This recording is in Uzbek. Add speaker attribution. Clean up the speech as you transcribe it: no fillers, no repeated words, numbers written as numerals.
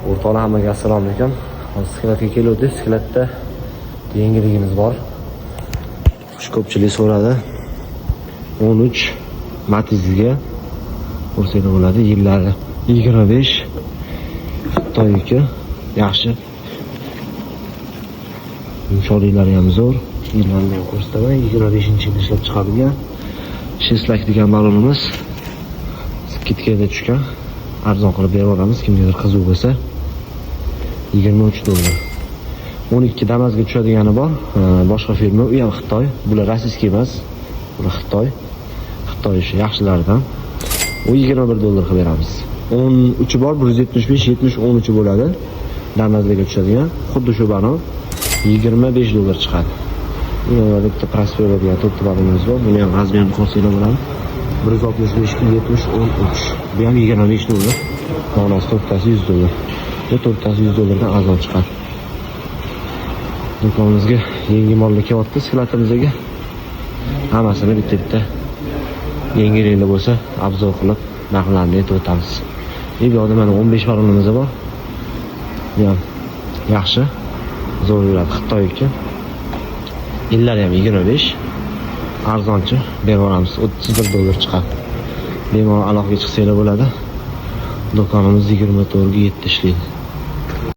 Speaker 1: O'rtoqlar, hammaga assalomu alaykum. Hozir sklatga keldik. Sklatda yangiligimiz bor. Ko'pchilik so'radi. 13 Matizga ko'rsatib bo'ladi. Yillari 25. Xitoyga yaxshi. Yumshoqliklari ham zo'r. Yillarni ham ko'rsataman. 25-yilda ishlab chiqarilgan. Sheslak degan balonimiz skidga tushgan. Arzon qilib berib olamiz, kimgadir qiziq bo'lsa. 23 dollar. 12 Damazga tushadigani bor. Boshqa firma, u ham Xitoy. Bular rossiyskiy emas. Bular Xitoy. Xitoy yaxshilaridan. U 21 dollar qilib beramiz. 13 bor, 175, 70, 13 bo'ladi. Damazga tushadigan. Xuddi shu balon 25 dollar chiqadi. Yana bitta Prospero degan to'rtta balonimiz bor. Buni ham razmerini ko'rsatib bo'ladi. 165, 70, 13. Bu ham 25 dollar. Donasi to'rttasi 100 dollar. Bu to'rttasi 100 dollardan arzon chiqadi. Do'konimizga yangi mollar kelyapti, sklatimizga. Hammasini bitta yangiliklar bo'lsa, obzor qilib, narxlarni aytib o'tamiz. Bu yoqda mana 15 balonimiz bor. Bu ham yaxshi. Zo'r yuradi Xitoyga. Yillari ham 25. Arzonchi berib olamiz. 31 dollar chiqadi. Bemalol aloqaga chiqsanglar bo'ladi. Do'konimiz 24 ga 7 ishlaydi.